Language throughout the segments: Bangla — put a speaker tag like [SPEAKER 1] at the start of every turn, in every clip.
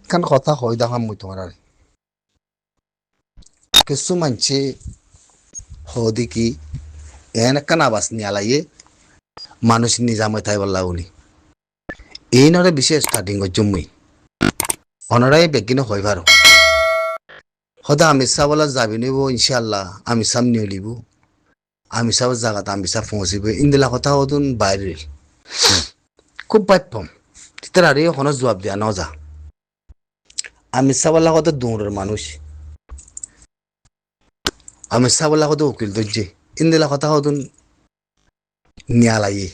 [SPEAKER 1] একখান কথা হই দেখাম মুই তোমার আর কিছু মানছে হদি কি এন একখান আবাস নিয়ে আলাইয়ে মানুষ নিজামে থাই বললা উনি এই নরে বিশেষ স্টার্টিং করছো মুই অনারাই বেগিনে হই পারো হদা আমি বলা যাবি নিব ইনশাল্লাহ আমি সাম নিয়ে লিব আমি সাব জায়গাত আমি সাব পৌঁছিব ইন্দিলা কথা হতুন বাইরে খুব বাইপম তিতার আরে হনো জবাব দিয়া নজা আমি বলা কথা দৌড়ের মানুষ আমি বলা কথা উকিল দর্জে ইন্দিলা কথা হতুন নিয়ালাইয়ে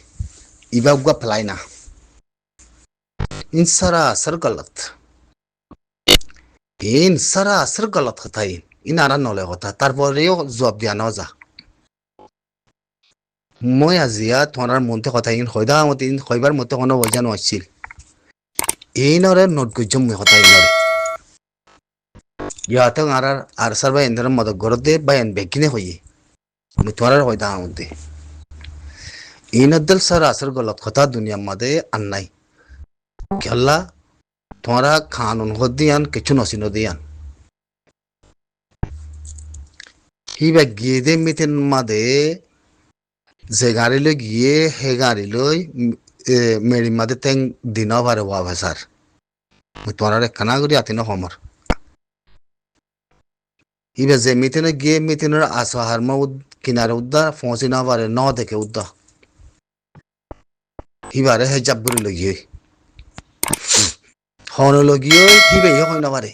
[SPEAKER 1] ইবা উগা ফেলাই না इन सरासर गलत इन सरासर गलत কথা ইন আর নলে কথা তারপরেও জবাব দিয়া না যা মই আজিয়া তোমার মনতে কথা ইন হয়দা মতে ইন হইবার মতে কোনো বজানো আসছিল এই নরে নোট গজম মই কথা ইনরে ইয়াতে আর সারবা এন্ডার মদ গরদে বায়ান বেকিনে হইয়ে মই তোমার হয়দা মতে ইন দল সরাসর গলত কথা দুনিয়া মধ্যে আন্নাই খেলা তোমারা কানুন হদিয়ান কিছু নসিনো দিয়ান হিবা গিয়ে দে মিতেন মাদে যে গাড়ি লই গিয়ে হে গাড়ি লই মেরি মাদে তেং দিন পারে ওয়া ভাষার তোমার কানা করি আতিন সমর হিবা যে মিতেনে গিয়ে মিতেনের আসহার মা কিনারে উদ্দা পৌঁছি না পারে ন দেখে উদ্দা হিবারে হে জাব্বুরি লই গিয়ে হন লগিয়ে হিবে হয় না পারে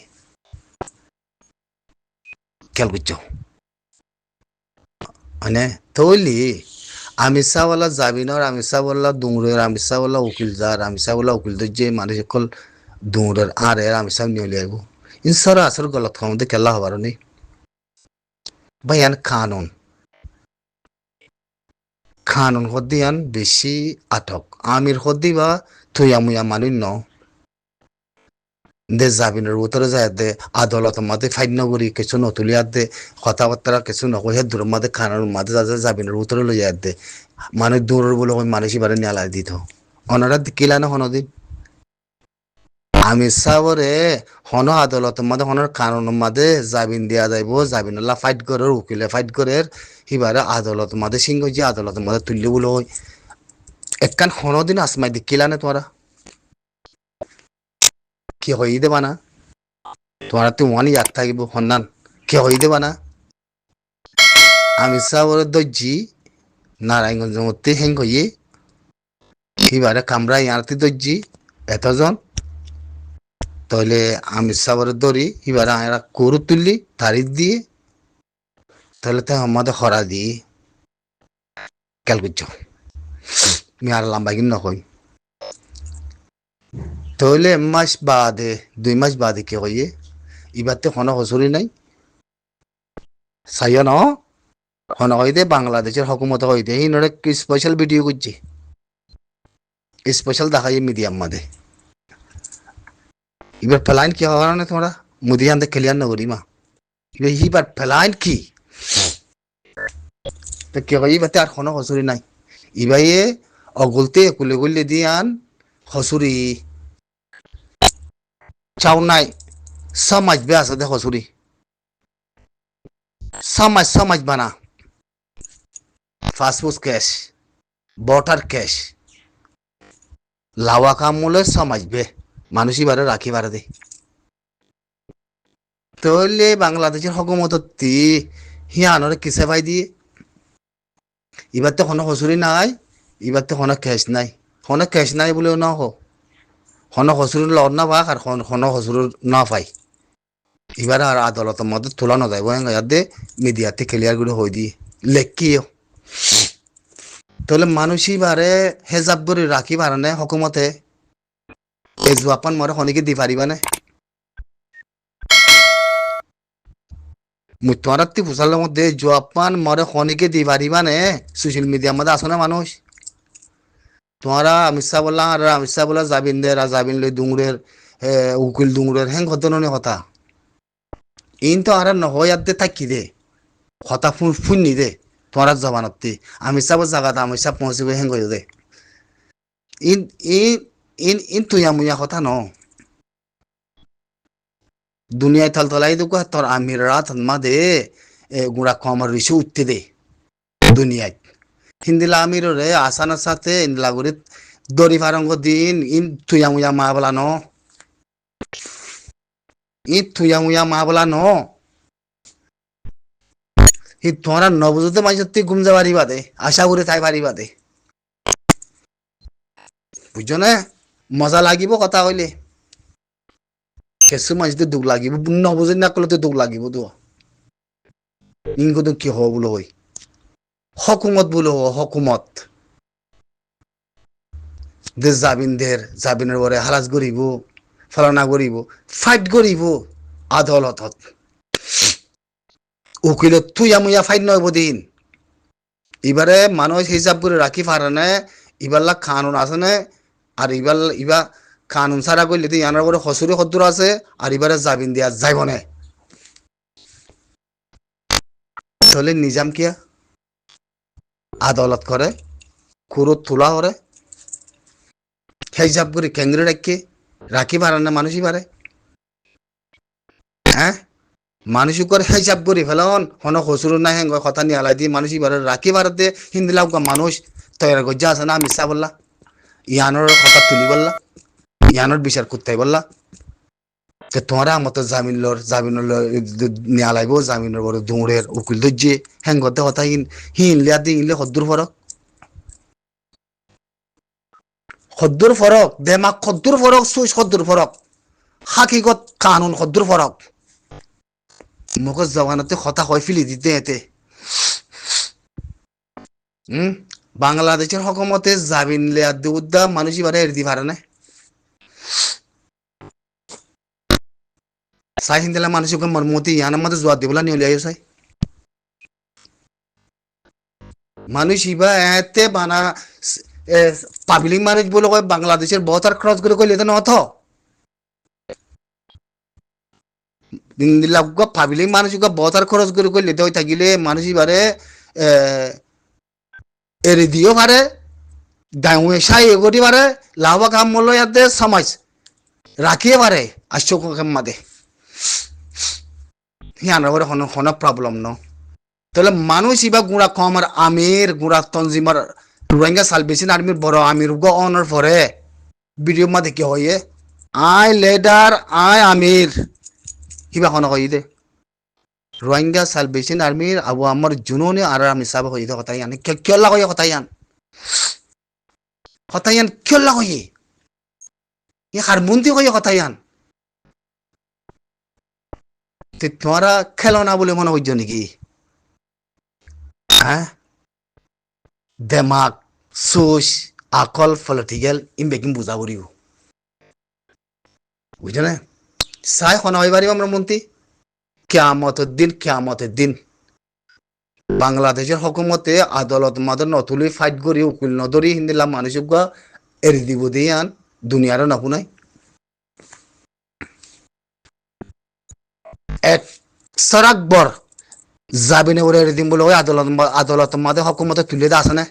[SPEAKER 1] খেয়াল করছো মানে তৈলি আমিষাওয়ালা জাবিনর আমিষাওয়ালা দুংরের আমিষাওয়ালা উকিল যার আমিষাওয়ালা উকিল যে মানুষ সকল দুংরের আরে আমিষাও নিয়ে আইব ইনসারা আসর গলত খাওয়াতে খেলা হবার নেই ভাইয়ান খানুন হদিয়ান বেশি আটক আমির হদি বা থুয়া মুয়া মানুষ ন দে জাবিনের উত্তরে যায় দে আদালত মাঝে ফাইন নগরী কিছু নতুলিয়ার দে কথাবার্তা কিছু নকই হে দূরের মাঝে খানার মাঝে যা জাবিনের উত্তরে লই যায় দে মানে দূরের বলে মানুষ এবারে নেলা দিত অনারা কিলা না হনদিন আমি সাবরে হন আদালত মাঝে হনের কানুনের মাঝে জাবিন দিয়া যাইব জাবিনল্লা ফাইট করে উকিলে ফাইট করে হিবারে আদালত মাঝে সিংহ যে আদালতের মাঝে তুললে বলে একখান হনদিন আসমাই দি কিলা না তোমরা কি হই দেবা না তোমার তো ওয়ান ইয়াদ থাকিব সন্ধান কি হই দেবা না আমি সাবরে দর্জি নারায়ণগঞ্জ মধ্যে হেং হইয়ে এবারে কামরা ইয়ারতি দর্জি এতজন তাহলে আমি সাবরে দরি এবারে আমরা করু তুললি তারিখ দিয়ে তাহলে তো আমাদের হরা দিয়ে খেয়াল করছো আমি আর লম্বা কিন নকই তাহলে মাস বাদে 2 মাস বাদে কে হইয়ে এবার তো কোনো হসুরি নাই সাইয় ন হন হইতে বাংলাদেশের হকুমত হইতে এই নড়ে স্পেশাল ভিডিও করছে স্পেশাল দেখাই মিডিয়াম মাঝে এবার ফেলাইন কি হওয়ার না তোমরা মুদিয়ান দে খেলিয়ান নগরী মা এবার ফেলাইন কি কে কই বাতে আর কোনো হসুরি নাই ইবাইয়ে অগলতে কুলে গুলে দিয়ান হসুরি চাও নাই সমাজ বে আছে দে হসুরি সমাজ বানা ফাসফুস ক্যাশ বটার ক্যাশ লাওয়া কাম মূলে সমাজ বে মানুষই বারে রাখি বারে দে তাহলে বাংলাদেশের হকুমত হিয়ানরে কিসে ভাই দিয়ে এবার তো কোনো হসুরি নাই এবার তো কোনো ক্যাশ নাই বলেও না হনো হসুর লড় না পাক আর হনো হসুর না পাই এবার আর আদালতের মধ্যে তোলা না যায় দে মিডিয়াতে ক্লিয়ার করে হয়ে দিয়ে লেখিও তাহলে মানুষই বারে হেজাব করে রাখি বারানে হকুমতে এই জোয়াপান মরে হনিকে দি পারিবা না মুতমারাত্তি ফুসালের মধ্যে জোয়াপান মরে হনিকে দি পারিবা নে সোশ্যাল মিডিয়ার মধ্যে আসো না মানুষ তোমারা আমিষা বললাম আর আমিষা বলা যাবিন দে যাবিন লই দুংরের উকিল দুংরের হ্যাং ঘটননি কথা ইন তো আর নহয় দে থাকি দে কথা ফুননি দে তোমার জবানতি আমিষা বল জায়গাতে আমিষা পৌঁছিব হ্যাং হয়ে they in in in in তুইয়া মুইয়া কথা ন দুনিয়ায় থল থলাই তো তোর আমির রাত মা দে গুড়া কমর রিসু উঠতে দে দুনিয়ায় হিন্দিলা আমির রে আসানার সাথে ইন্দিলা গুড়ি দড়ি ফারঙ্গ দিন ইন তুয়া মুয়া মা বলা ন ই তুয়া মুয়া মা বলা ন হি তোরা নবজতে মাইজ তুই গুমজা পারি বাদে আশা করে তাই পারি বাদে বুঝছো না মজা লাগিব কথা কইলে কেসু মাইজতে দুখ লাগিব নবজে না কলতে দুখ লাগিব তো ইনকো কি হব বলো হই হকুমত বলো হকুমত দেশ জাবিনের পরে হারাজ করিব ফলানা করিব ফাইট করিব আদালতত উকিল তুইয়া মুইয়া ফাইট নয় দিন এবারে মানুষ হিসাব করে রাখি পারে না এবারলা কানুন আছে না আর ইবা কানুন ছাড়া করলে তো ইয়ানোর করে হসুরি সদ্দুর আছে আর এবারে জামিন দিয়া যাইব না তাহলে নিজাম কিয়া আদালত করে কুরুত তোলা করে হিসাব করে কেন্দ্রে রাখি পারে না মানুষই পারে হ্যাঁ মানুষ করে হিসাব করি ফেলন হন হসুর না হেঙ্গ কথা নিয়ে আলাই দিয়ে মানুষই পারে রাখি ভারতে হিন্দি লাগ মানুষ তৈরি গজ্জা আছে না মিশা বললা ইয়ানোর কথা তুলি বললা ইয়ানোর বিচার করতে বললা যে তোমরা মতো জামিন নিয়ে আলাইব জামিনের বড় দৌড়ের উকিল দর্জে হেঙ্গতে কথা হিনলে দি ইনলে সদ্দুর ফরক দেমাক সদ্দুর ফরক সুই সদ্দুর ফরক হাকিগত কানুন সদ্দুর ফরক মগজ জবানতে কথা হয় ফিলি দিতে এতে বাংলাদেশের হকমতে জামিন লেয়ার উদ্দা মানুষই বারে এর দি পারে না সাই হিন্দিলা মানুষকে মরমতি ইয়ানার মধ্যে জোয়ার দিবলা নিয়ে লিয়ে সাই মানুষ ইবা এতে বানা পাবলিক মানুষ বলে কয় বাংলাদেশের বহুত আর ক্রস করে কইলে তো নথ দিন পাবলিক মানুষ বহুত আর খরচ করে কইলে তো থাকিলে মানুষ ইবারে এরি দিও পারে ডাঙুয়ে সাই এগোটি পারে লাভা কাম মূল্য ইয়াতে সমাজ রাখিয়ে পারে আশ্চর্য মাদে হিয়ানোর করে হন প্রবলেম ন তাহলে মানুষ ইবা গুড়া কমার আমির গুড়া তঞ্জিমার রোহিঙ্গা সালভেশন আর্মির বড় আমির গো অনার পরে ভিডিও মা দেখি হয়ে আই লেডার আই আমির কিবা কোন কই দে রোহিঙ্গা সালভেশন আর্মির আবু আমার জুনুনি আর আমি সাব হই দে কথা ইয়ান কে লাগো কথা ইয়ান কে লাগো ই হারমুন্তি কই কথা ইয়ান তে তোরা খেলনা বলে মনে হইছ নাকি হ্যাঁ দেমাক সোচ আকল পলিটিক্যাল ইমবেকিং বুঝা করিব বুঝছো না চাই শোনা হয়ে পারিব আমরা মন্ত্রী কেয়ামতের দিন বাংলাদেশের হকুমতে আদালত মাদর নতুলি ফাইট করি উকিল নদরি হিন্দিলা মানুষ এরি দিব দিয়ে আন দুনিয়ারও নাপুনাই এক সরাকবর জাবিনে ওরে এরি দিম বলে ওই আদালত মাদে হকুমতে তুলে দা আছে না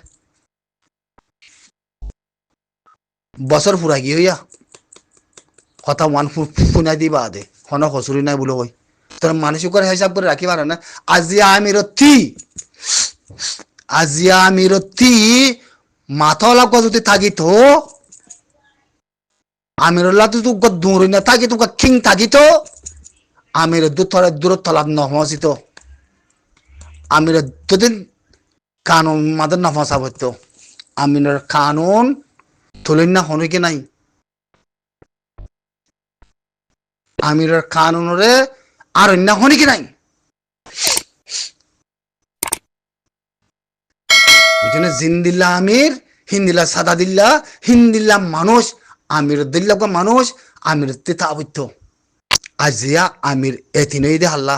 [SPEAKER 1] বছর ফুরা কি হইয়া কথা ওয়ান ফুনাই দিবা দে হন হসুরি নাই বলে কই তোর মানসিকর হিসাব করে রাখি পারে না আজিয়া আমিরতি মাথা লাগ যদি থাকিত আমিরুল্লাহ তো দূর না থাকি তোকে কিং থাকিত আমির দূর তলাপ নহসিত আমির দুদিন কানুন মাদের নফসা হইতো আমিনের কানুন তুলেন না হনকে নাই আমিরের কানুনরে আর অন্য হনকে নাই জিন্দিল্লা আমির হিন্দিল্লা সাদা দিল্লা হিন্দিল্লা মানুষ আমির দিল্লা মানুষ আমির তিতা অবৈধ আজিয়া আমির এতিনই দে হাল্লা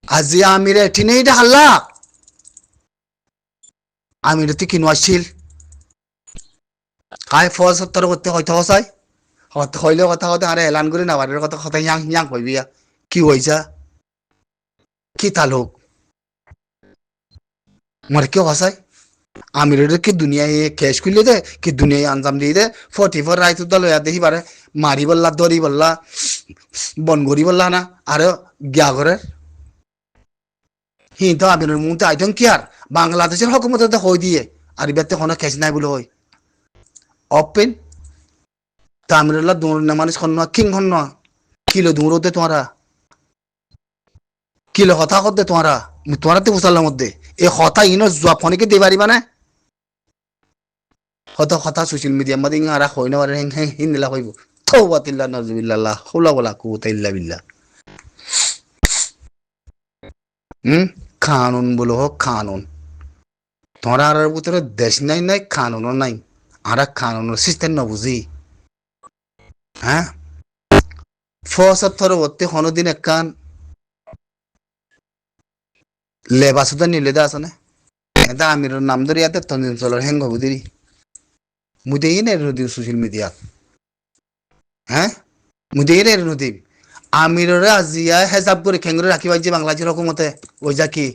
[SPEAKER 1] আজিয়া আমির এটিনই দে হাল্লা আমির তি কিনো আসছিল কাই ফল সত্তর করতে হয়তো হসাই হইলে কথা কথা আরে এলান করে না বাড়ির কথা কথা ইয়াং ইয়াং হইবিয়া কি হইছা কি তালুক মরে কেউ হসাই আমির কি দুনিয়ায় কেস খুললে দে কি দুনিয়ায় আঞ্জাম দিয়ে দে 44 রাইত দল হইয়া দেখি পারে মারি বললা দরি বললা বন গরি বললা না আর গিয়া করে হিন্দু আমিরের মুহূর্তে আই ডোন্ট কেয়ার বাংলাদেশের হকুমতে হই দিয়ে আর ইবাতে কোনো কেস নাই বলে হই ওপেন তামিরুল্লাহ দৌড় না মানুষ হন কিং হন কিলো দৌড়তে তোমারা কিলো হতা করতে তোমারা তোমারা তো বুঝার মধ্যে এই হতা ইনো জোয়া ফোনকে দিয়ে পারিবা না হতা হতা সোশ্যাল মিডিয়া মাদি আর হই না হিন্দিলা হইব তওবাতিল্লাহ নাজুবিল্লাহ হুলা ওয়ালা কুওয়াতা ইল্লা বিল্লাহ কানুন বলো হোক কানুন তোমরা আর ভিতরে দেশ নাই নাই কানুনও নাই আর কানুনের সিস্টেম ন বুঝি হ্যাঁ ৭৫ বর্তে কোনোদিন একখান লেবাসুদা নিলে আছে না এটা আমির নাম ধরে ইয়াতে তন্দিন চলার হেঙ্গ বুঝি মুই দেখি না নদী সোশ্যাল মিডিয়াত হ্যাঁ মুই দেখি না নদী আমিররে আজিয়া হেজাব করে খেঙ্গরে রাখিবা যে বাংলাদেশের হকুমতে ওই যা কি